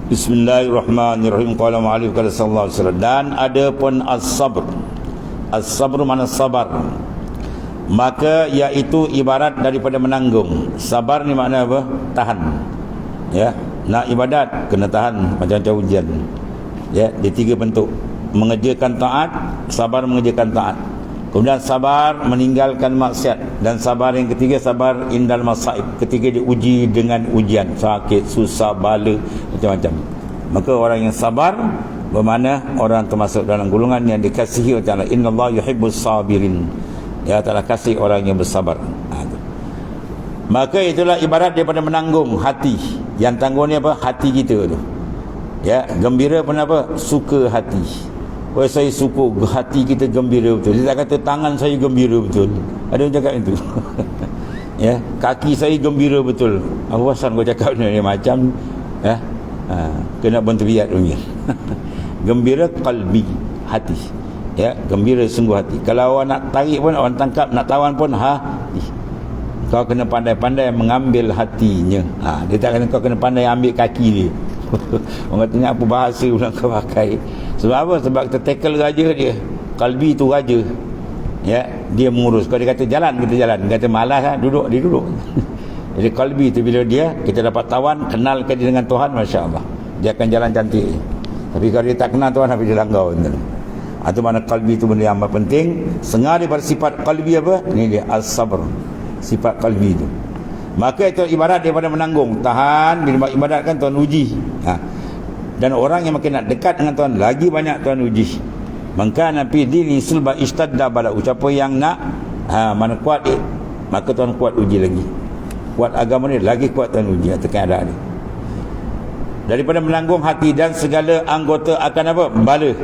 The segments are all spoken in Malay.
Bismillahirrahmanirrahim. Qala ma'alif qala sallallahu alaihi wasallam. Dan ada pun as-sabr. As-sabr mana sabar. Maka iaitu ibarat daripada menanggung. Sabar ni makna apa? Tahan. Ya, nak ibadat kena tahan macam-macam ujian. Ya, di tiga bentuk. Mengerjakan taat, sabar mengerjakan taat. Kemudian sabar meninggalkan maksiat, dan sabar yang ketiga sabar indal masaib, ketika diuji dengan ujian, sakit, susah, bala, macam-macam. Maka orang yang sabar bermakna orang termasuk dalam golongan yang dikasihi oleh Allah. Innallaha yuhibbus sabirin. Ya, Ta'ala kasih orang yang bersabar. Maka itulah ibarat daripada menanggung hati. Yang tanggung ni apa? Hati kita tu. Ya, gembira pun apa? Suka hati. Oh, saya suka hati kita gembira betul. Dia tak kata tangan saya gembira betul. Ada yang cakap itu. Ya, kaki saya gembira betul. Apa pasal kau cakap ni macam ya? Kena benteriak dunia. Gembira qalbi, hati. Ya, gembira sungguh hati. Kalau orang nak tarik pun, orang tangkap, nak tawan pun hati. Kau kena pandai-pandai mengambil hatinya. Dia tak kena kau kena pandai ambil kaki dia. Orang kata ni apa bahasa orang kau pakai. Sebab apa? Sebab kita tackle raja dia. Kalbi tu raja. Ya, dia mengurus. Kalau dia kata jalan, kita jalan. Dia kata malas duduk, dia duduk. Jadi kalbi tu bila dia kita dapat tawan, kenalkan dia dengan Tuhan, masya-Allah. Dia akan jalan cantik. Tapi kalau dia tak kenal Tuhan, habis dia langgar. Itu mana kalbi tu benda yang amat penting. Sengaja daripada sifat kalbi apa? Ini dia as-sabr. Sifat kalbi tu. Maka itu ibarat daripada menanggung, tahan. Bila ibadat kan Tuhan uji. Dan orang yang makin nak dekat dengan Tuhan, lagi banyak Tuhan uji. Maka Nabi dini sulba istadda bala. Siapa yang nak mana kuat maka Tuhan kuat uji lagi. Kuat agama ni lagi kuat Tuhan uji atas keadaan ni. Daripada menanggung hati dan segala anggota akan apa? Bala.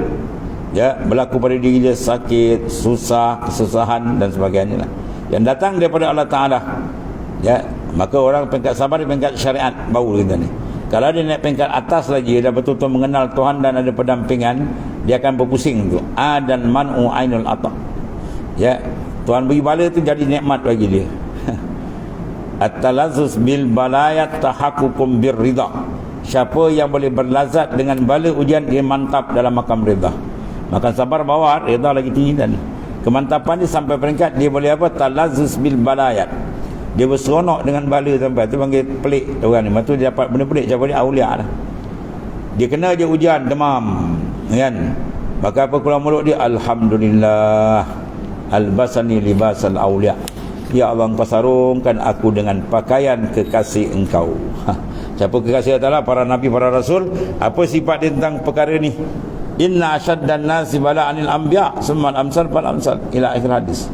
Ya, berlaku pada diri dia sakit, susah, kesusahan dan sebagainya lah. Yang datang daripada Allah Ta'ala. Ya, maka orang peringkat sabar di peringkat syariat baru kita ni. Kalau dia naik peringkat atas lagi, dia betul-betul mengenal Tuhan dan ada pendampingan, dia akan berpusing tu. Dan man'u ainul ata. Ya, Tuhan beri bala tu jadi nikmat bagi dia. At-talazzus bil balayat tahaqququm bir ridha. Siapa yang boleh berlazat dengan bala ujian, dia mantap dalam makam ridha. Maka sabar bawa ridha lagi tinggi, dan kemantapan dia sampai peringkat dia boleh apa? Talazzus bil balayat. Dia berseronok dengan bala sampai tu panggil pelik orang ni. Lepas tu dia dapat benda pelik, siapa dia? Aulia lah. Dia kena je ujian, demam, kan? Maka apa keluar mulut dia? Alhamdulillah albasani libasal aulia. Ya Allah, engkau sarungkan aku dengan pakaian kekasih engkau. Siapa kekasih Allah? Para Nabi, para Rasul. Apa sifat dia tentang perkara ni? Inna asyaddan nasi bala'anil anbiya summal amsal fal amsal ila akhir hadis.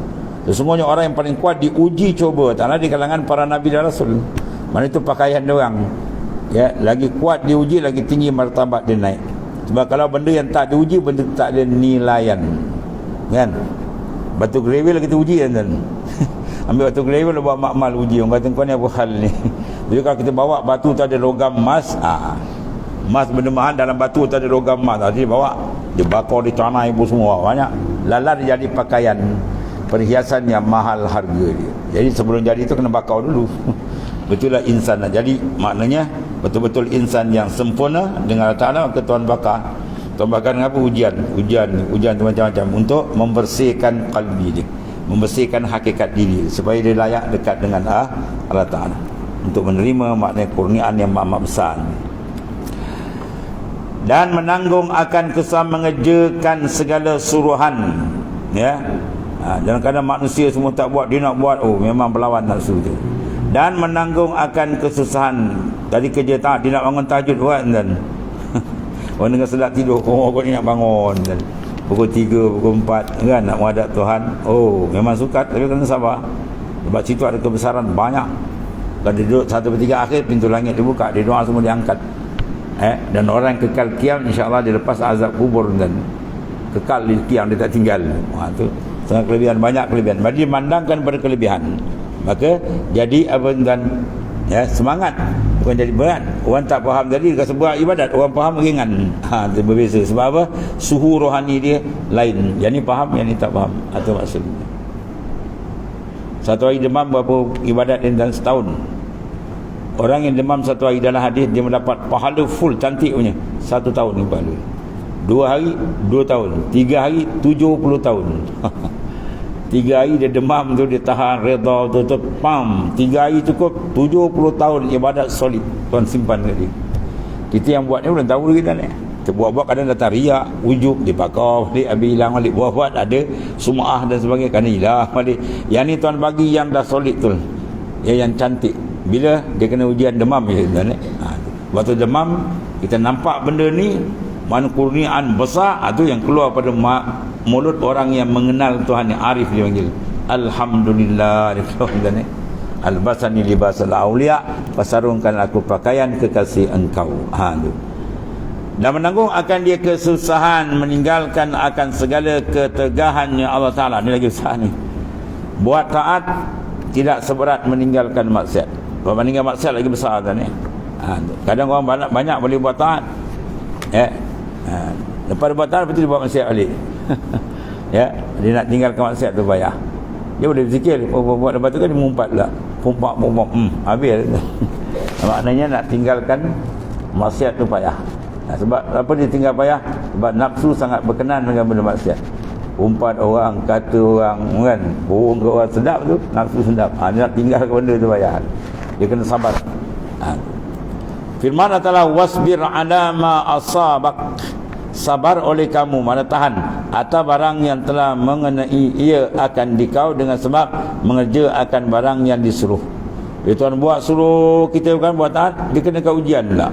Sesungguhnya orang yang paling kuat diuji coba tanah di kalangan para Nabi dan Rasul. Mana itu pakaian dia orang. Ya, lagi kuat diuji, lagi tinggi martabat dia naik. Sebab kalau benda yang tak diuji, benda tak ada nilaian. Kan? Batu gravel lagi diuji kan? Ambil batu gravel buat makmal uji. Orang kata kau ni apa hal ni? Jadi kalau kita bawa batu tu ada logam emas, emas benda mahal dalam batu tu ada logam emas. Jadi bawa, dia bakar di tanah ibu semua banyak. Lalat dia jadi pakaian, perhiasan yang mahal harga dia. Jadi sebelum jadi tu kena bakar dulu. Betul lah insan nak jadi, maknanya betul-betul insan yang sempurna dengan Allah Ta'ala, maka Tuhan bakar. Tuhan bakar dengan apa? Ujian tu macam-macam untuk membersihkan kalbi dia, membersihkan hakikat diri dia, supaya dia layak dekat dengan Allah Ta'ala, untuk menerima makna kurniaan yang amat besar. Dan menanggung akan kesan mengerjakan segala suruhan. Ya, dalam keadaan manusia semua tak buat, dia nak buat, memang berlawan nafsu tu. Dan menanggung akan kesusahan. Tadi kerja tak, dia nak bangun tahajud buat, dan orang dengan sedap tidur, kau ni nak bangun, dan pukul 3, pukul 4 kan, nak menghadap Tuhan. Memang sukat, tapi kena sabar. Sebab situ ada kebesaran banyak. Kalau dia duduk 1/3 akhir, pintu langit dibuka, dia doa semua diangkat. Dan orang yang kekal kiam, insyaAllah dia lepas azab kubur, dan kekal di kiam, dia tak tinggal. Itu sangat kelebihan, banyak kelebihan. Jadi memandangkan pada kelebihan, maka jadi apa, dan ya, semangat, bukan jadi berat. Orang tak faham tadi kalau sebuah ibadat, orang faham ringan. Itu berbeza. Sebab apa? Suhu rohani dia lain. Yang ni faham, yang ni tak faham. Itu maksudnya. Satu hari demam berapa ibadat dan setahun. Orang yang demam satu hari dalam hadis dia mendapat pahala full cantik punya 1 tahun ni pahala. 2 hari 2 tahun, 3 hari 70 tahun. 3 hari dia demam tu, dia tahan redha tu pam, 3 hari cukup, 70 tahun ibadat solid. Tuan simpan kat dia. Kita yang buat ni belum tahu lagi dah ni. Kita buat-buat kadang datang riak, ujub, dibakar balik, habis hilang balik. Buat-buat ada sum'ah dan sebagainya, kadang hilang balik. Yang ni tuan bagi yang dah solid tu, yang cantik. Bila dia kena ujian demam je tuan ni. Waktu demam kita nampak benda ni, mana kurniaan besar, itu yang keluar pada mulut orang yang mengenal Tuhan, yang arif, dia panggil alhamdulillah. Dia keluar tuan ni, albasani libasal aulia, pasarungkan aku pakaian kekasih engkau. Tu. Dan menanggung akan dia kesusahan, meninggalkan akan segala ketegahannya Allah Ta'ala. Ni lagi besar ni. Buat taat tidak seberat meninggalkan maksiat. Kalau meninggal maksiat lagi besar tuan ni. Kadang orang banyak boleh buat taat, lepas dia buat taat, lepas tu dia buat maksiat balik. Dia nak tinggalkan maksiat tu payah. Dia boleh berfikir, buat lepas tu kan dia mengumpat pula, pumpak habis. Maknanya nak tinggalkan maksiat tu payah. Sebab apa dia tinggal payah? Sebab nafsu sangat berkenan dengan benda maksiat. Umpat orang, kata orang, kan, bohong ke orang, sedap tu, nafsu sedap. Dia nak tinggalkan benda tu payah. Dia kena sabar. Firman Allah Ta'ala, wasbir ala ma asabak, sabar oleh kamu, mana tahan atas barang yang telah mengenai ia akan dikau dengan sebab mengerja akan barang yang disuruh. Dia Tuhan buat suruh kita bukan buat taat, dia kena ke ujian pula.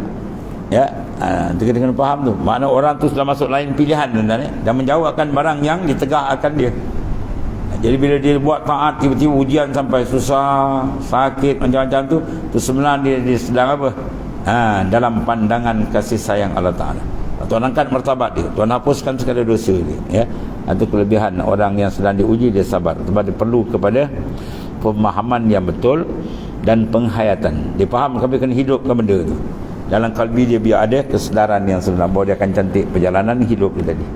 Dia kena faham tu. Makna orang tu sudah masuk lain pilihan dan menjawabkan barang yang ditegakkan dia. Jadi bila dia buat taat, tiba-tiba ujian sampai susah, sakit, macam-macam tu sebenarnya dia sedang apa? Dalam pandangan kasih sayang Allah Ta'ala. Tuhan angkat martabat dia, Tuhan hapuskan segala dosa dia. Itu kelebihan orang yang sedang diuji, dia sabar. Sebab dia perlu kepada pemahaman yang betul dan penghayatan. Dia faham sampai kena hidupkan benda tu dalam kalbi dia, biar ada kesedaran yang sebenar bahawa dia akan cantik perjalanan hidup dia tadi.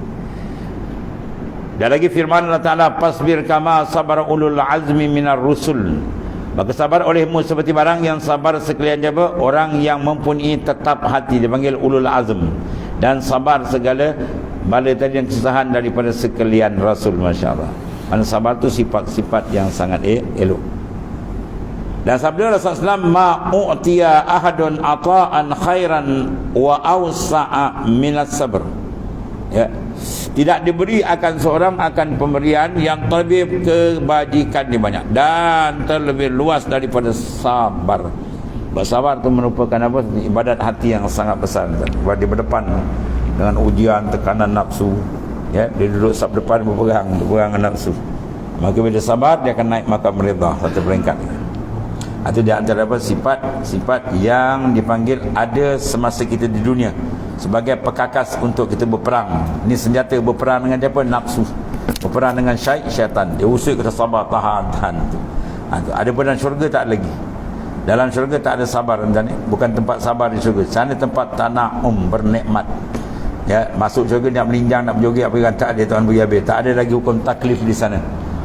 Dan lagi firman Allah Ta'ala, fasbir kama sabar ulul azmi minar rusul, maka sabar olehmu seperti barang yang sabar sekalian jaba orang yang mempunyai tetap hati. Dia panggil ulul azm. Dan sabar segala bala tadi yang kesusahan daripada sekalian Rasul. Masya Allah. Mana sabar tu sifat-sifat yang sangat elok. Dan sabda Rasulullah SAW, ma'u'tiya ahadun ata'an khairan wa awsa'a minas sabr. Tidak diberi akan seorang akan pemberian yang terlebih kebajikan dia banyak dan terlebih luas daripada sabar. Bersabar itu merupakan apa? Ibadat hati yang sangat besar. Sebab dia berdepan dengan ujian, tekanan nafsu. Dia duduk sab depan berperang dengan nafsu. Maka bila sabar, dia akan naik makam redha satu peringkat. Itu di antara apa? Sifat yang dipanggil ada semasa kita di dunia sebagai pekakas untuk kita berperang. Ini senjata berperang dengan siapa? Nafsu. Berperang dengan syaitan. Dia usik kita sabar, tahan. Ada pun dalam syurga tak ada lagi. Dalam syurga tak ada sabar. Bukan tempat sabar di syurga. Sana tempat tana'um, bernikmat. Masuk syurga nak melinjang, nak berjoget apa yang tak ada. Tuhan beri habis. Tak ada lagi hukum taklif di sana.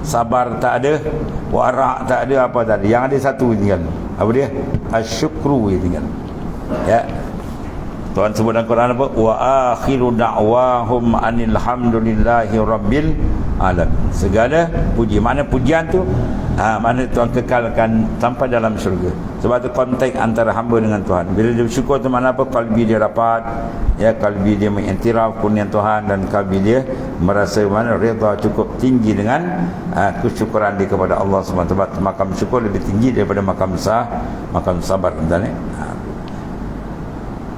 Sabar tak ada, warak tak ada, apa tak ada. Yang ada satu tinggal. Apa dia? Asyukru tinggal. Tuhan sebut dalam Quran apa? Wa akhiru da'wahum anil hamdulillahi rabbil alamin. Segala puji, mana pujian tu mana Tuhan kekalkan sampai dalam syurga. Sebab tu konteks antara hamba dengan Tuhan. Bila dia bersyukur tu mana apa? Kalbi dia rapat, kalbi dia mengiktiraf kurnian Tuhan, dan kalbi dia merasa mana redha cukup tinggi dengan kesyukuran dia kepada Allah SWT. Sebab makam syukur lebih tinggi daripada makam sabar.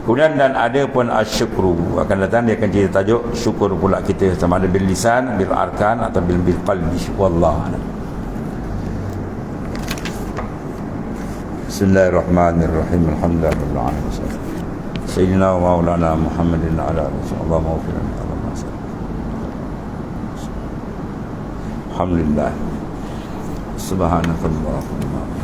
Kemudian dan ada pun asyukru akan datang, dia akan cerita tajuk syukur pula kita, sama ada bil lisan, bil arkan atau bil qalbi. Wallahu. Bismillahirrahmanirrahim. Alhamdulillah. Sayyidina wa maulana Muhammadin ala Rasulullah maghfirah. Alhamdulillah. Subhanakallahumma